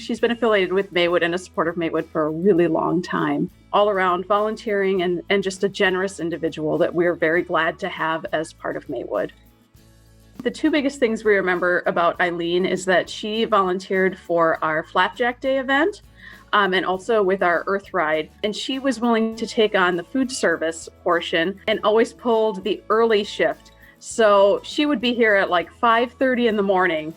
she's been affiliated with Maywood and a supporter of Maywood for a really long time. All around volunteering and just a generous individual that we're very glad to have as part of Maywood. The two biggest things we remember about Eileen is that she volunteered for our Flapjack Day event and also with our Earth Ride. And she was willing to take on the food service portion and always pulled the early shift. So she would be here at like 5:30 in the morning,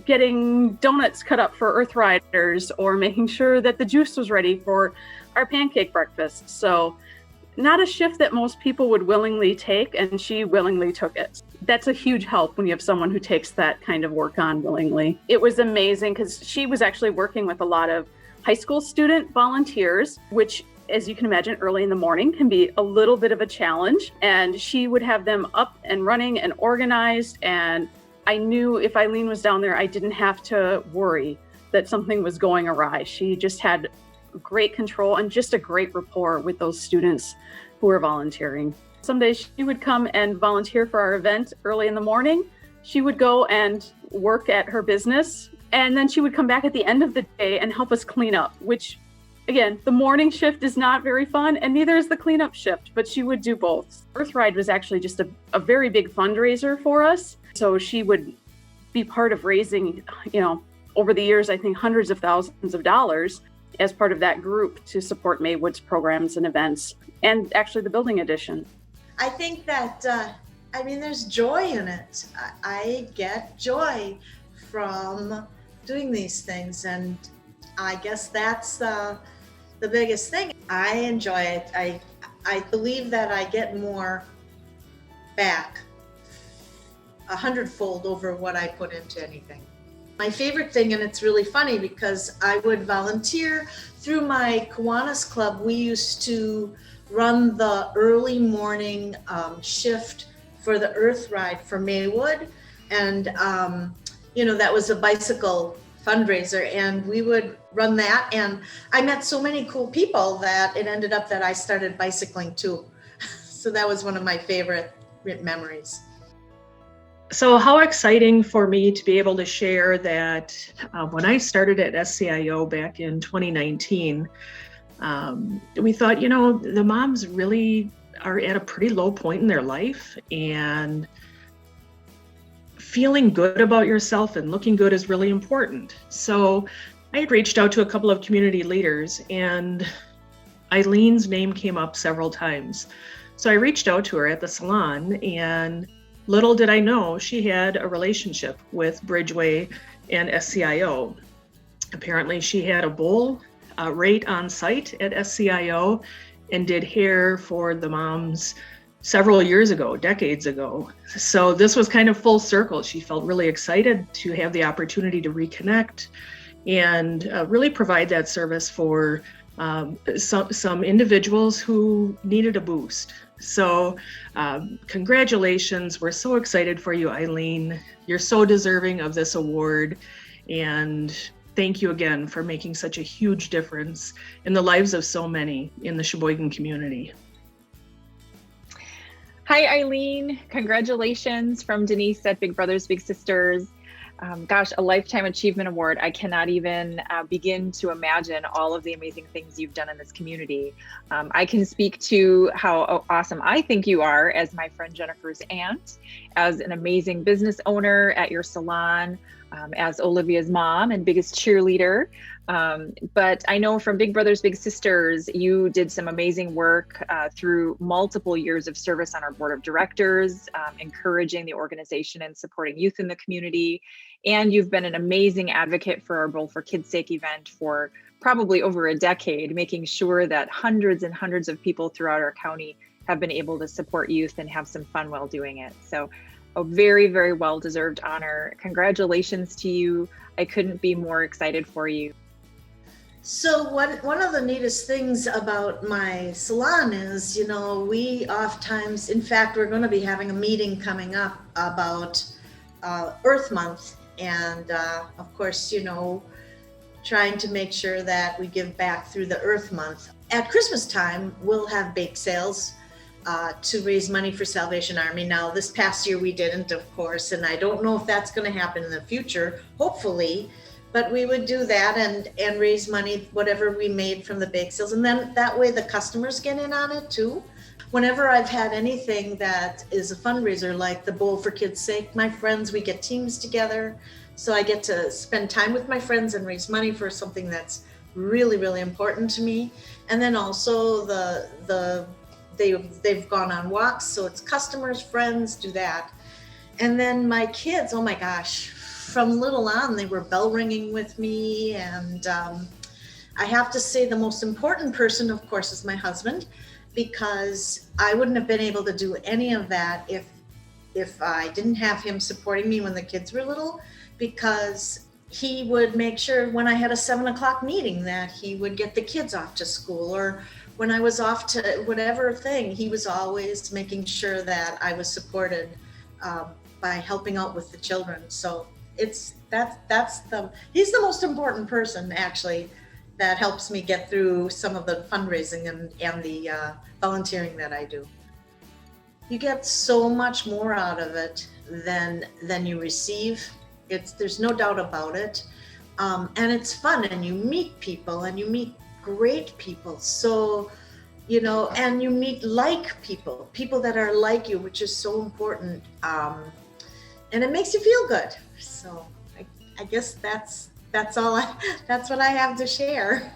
getting donuts cut up for Earth Riders or making sure that the juice was ready for our pancake breakfast. So not a shift that most people would willingly take, and she willingly took it. That's a huge help when you have someone who takes that kind of work on willingly. It was amazing because she was actually working with a lot of high school student volunteers, which, as you can imagine, early in the morning can be a little bit of a challenge. And she would have them up and running and organized. And I knew if Eileen was down there, I didn't have to worry that something was going awry. She just had great control and just a great rapport with those students who were volunteering. Some days she would come and volunteer for our event early in the morning. She would go and work at her business, and then she would come back at the end of the day and help us clean up, which, again, the morning shift is not very fun, and neither is the cleanup shift, but she would do both. Earth Ride was actually just a very big fundraiser for us. So she would be part of raising, over the years, I think hundreds of thousands of dollars as part of that group to support Maywood's programs and events, and actually the building addition. I think that, there's joy in it. I get joy from doing these things, and I guess that's the biggest thing. I enjoy it. I believe that I get more back 100-fold over what I put into anything. My favorite thing, and it's really funny because I would volunteer through my Kiwanis Club. We used to run the early morning shift for the Earth Ride for Maywood. And, that was a bicycle fundraiser, and we would run that. And I met so many cool people that it ended up that I started bicycling too. So that was one of my favorite memories. So how exciting for me to be able to share that when I started at SCIO back in 2019, we thought, the moms really are at a pretty low point in their life, and feeling good about yourself and looking good is really important. So I had reached out to a couple of community leaders, and Eileen's name came up several times. So I reached out to her at the salon, and little did I know she had a relationship with Bridgeway and SCIO. Apparently she had a bowl rate on site at SCIO and did hair for the moms several years ago, decades ago. So this was kind of full circle. She felt really excited to have the opportunity to reconnect and really provide that service for some individuals who needed a boost. So congratulations. We're so excited for you, Eileen. You're so deserving of this award. And thank you again for making such a huge difference in the lives of so many in the Sheboygan community. Hi, Eileen. Congratulations from Denise at Big Brothers Big Sisters. A Lifetime Achievement Award. I cannot even begin to imagine all of the amazing things you've done in this community. I can speak to how awesome I think you are as my friend Jennifer's aunt, as an amazing business owner at your salon, as Olivia's mom and biggest cheerleader. But I know from Big Brothers Big Sisters, you did some amazing work through multiple years of service on our board of directors, encouraging the organization and supporting youth in the community. And you've been an amazing advocate for our Bowl for Kids' Sake event for probably over a decade, making sure that hundreds and hundreds of people throughout our county have been able to support youth and have some fun while doing it. So a very, very well-deserved honor. Congratulations to you. I couldn't be more excited for you. So one of the neatest things about my salon is, we oftentimes, in fact, we're going to be having a meeting coming up about Earth Month. And of course, trying to make sure that we give back through the Earth Month. At Christmas time, we'll have bake sales to raise money for Salvation Army. Now, this past year we didn't, of course, and I don't know if that's going to happen in the future. Hopefully, But we would do that and raise money, whatever we made from the bake sales. And then that way the customers get in on it too. Whenever I've had anything that is a fundraiser, like the Bowl for Kids' Sake, my friends, we get teams together. So I get to spend time with my friends and raise money for something that's really, really important to me. And then also they've gone on walks. So it's customers, friends, do that. And then my kids, oh my gosh, from little on, they were bell ringing with me. And I have to say the most important person, of course, is my husband, because I wouldn't have been able to do any of that if I didn't have him supporting me when the kids were little, because he would make sure when I had a 7 o'clock meeting that he would get the kids off to school, or when I was off to whatever thing, he was always making sure that I was supported by helping out with the children. So he's the most important person actually that helps me get through some of the fundraising and the volunteering that I do. You get so much more out of it than you receive. There's no doubt about it. And it's fun, and you meet people, and you meet great people. So, and you meet people that are like you, which is so important. And it makes you feel good. So I guess that's what I have to share.